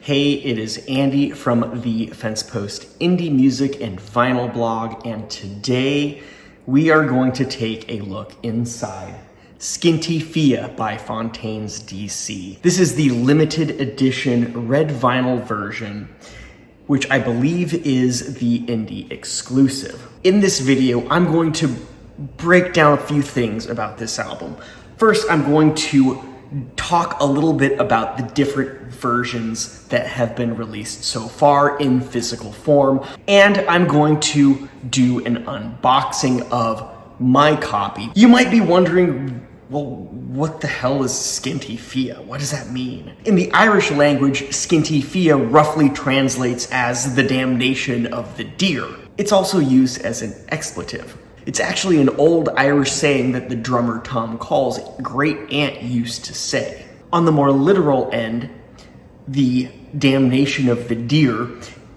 Hey, it is Andy from the FensePost Indie Music and Vinyl blog, and today we are going to take a look inside Skinty Fia by Fontaines D.C. This is the limited edition red vinyl version, which I believe is the indie exclusive. In this video, I'm going to break down a few things about this album. First, I'm going to talk a little bit about the different versions that have been released so far in physical form, and I'm going to do an unboxing of my copy. You might be wondering, well, what the hell is Skinty Fia? What does that mean? In the Irish language, Skinty Fia roughly translates as the damnation of the deer. It's also used as an expletive. It's actually an old Irish saying that the drummer Tom Call's great aunt used to say. On the more literal end, the damnation of the deer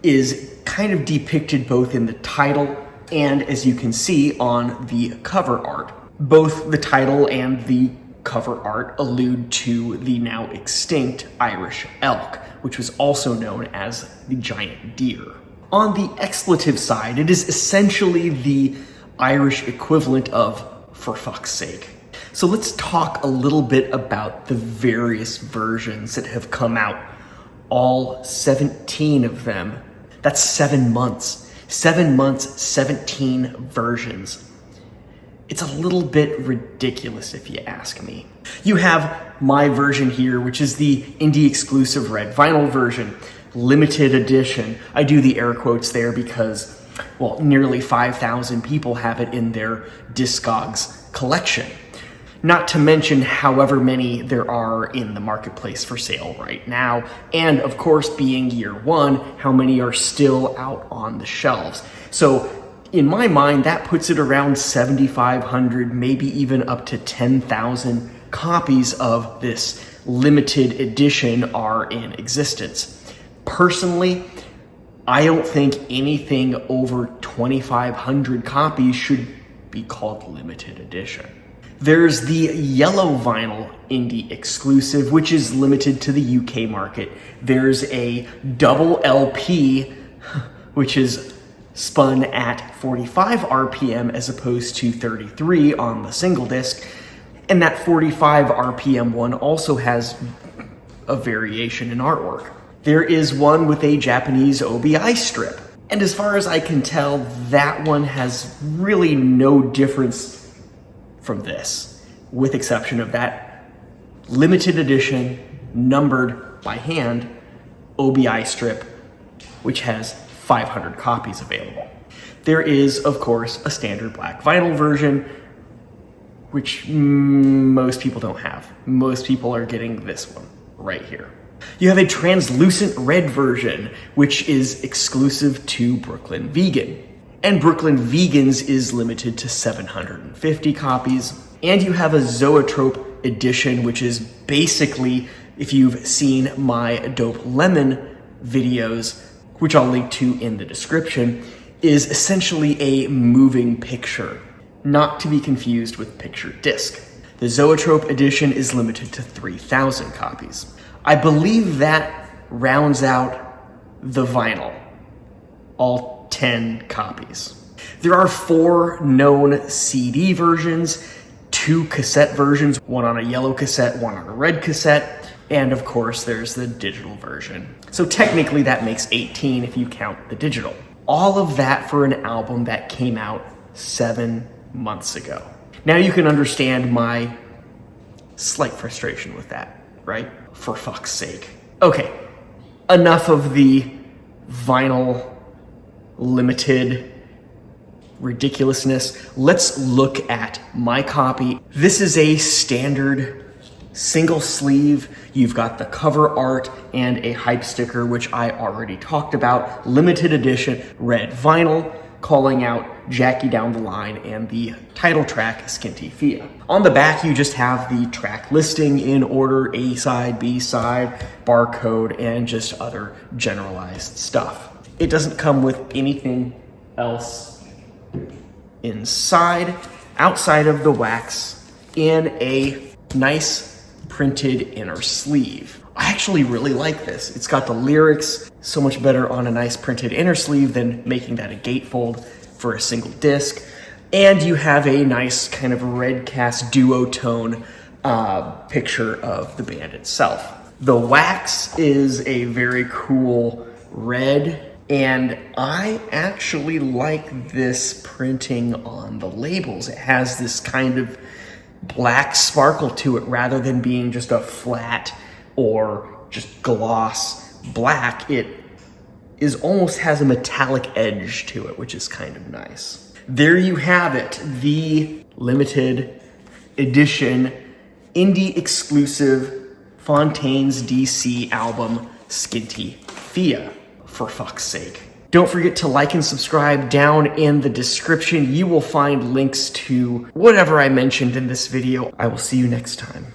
is kind of depicted both in the title and, as you can see, on the cover art. Both the title and the cover art allude to the now extinct Irish elk, which was also known as the giant deer. On the expletive side, it is essentially the Irish equivalent of "for fuck's sake." So let's talk a little bit about the various versions that have come out. All 17 of them. That's 7 months. 7 months, 17 versions. It's a little bit ridiculous if you ask me. You have my version here, which is the indie exclusive red vinyl version, limited edition. I do the air quotes there because, well, nearly 5,000 people have it in their Discogs collection. Not to mention however many there are in the marketplace for sale right now. And of course, being year one, how many are still out on the shelves. So in my mind, that puts it around 7,500, maybe even up to 10,000 copies of this limited edition are in existence. Personally, I don't think anything over 2,500 copies should be called limited edition. There's the yellow vinyl indie exclusive, which is limited to the UK market. There's a double LP, which is spun at 45 RPM as opposed to 33 on the single disc. And that 45 RPM one also has a variation in artwork. There is one with a Japanese OBI strip. And as far as I can tell, that one has really no difference from this, with exception of that limited edition, numbered by hand, OBI strip, which has 500 copies available. There is, of course, a standard black vinyl version, which most people don't have. Most people are getting this one right here. You have a translucent red version, which is exclusive to Brooklyn Vegan. And Brooklyn Vegan's is limited to 750 copies. And you have a Zoetrope edition, which is basically, if you've seen my Dope Lemon videos, which I'll link to in the description, is essentially a moving picture, not to be confused with picture disc. The Zoetrope edition is limited to 3,000 copies. I believe that rounds out the vinyl, all 10 copies. There are 4 known CD versions, 2 cassette versions, one on a yellow cassette, one on a red cassette, and of course there's the digital version. So technically that makes 18 if you count the digital. All of that for an album that came out 7 months ago. Now you can understand my slight frustration with that, right? For fuck's sake. Okay, enough of the vinyl limited ridiculousness. Let's look at my copy. This is a standard single sleeve. You've got the cover art and a hype sticker, which I already talked about. Limited edition red vinyl, calling out Jackie Down the Line and the title track Skinty Fia. On the back, you just have the track listing in order, A side, B side, barcode, and just other generalized stuff. It doesn't come with anything else inside, outside of the wax, in a nice printed inner sleeve. I actually really like this. It's got the lyrics so much better on a nice printed inner sleeve than making that a gatefold for a single disc. And you have a nice kind of red cast duotone picture of the band itself. The wax is a very cool red, and I actually like this printing on the labels. It has this kind of black sparkle to it rather than being just a flat or just gloss black. It is almost has a metallic edge to it, which is kind of nice. There you have it, the limited edition indie exclusive Fontaines D.C. album, Skinty Fia, for fuck's sake. Don't forget to like and subscribe. Down in the description, you will find links to whatever I mentioned in this video. I will see you next time.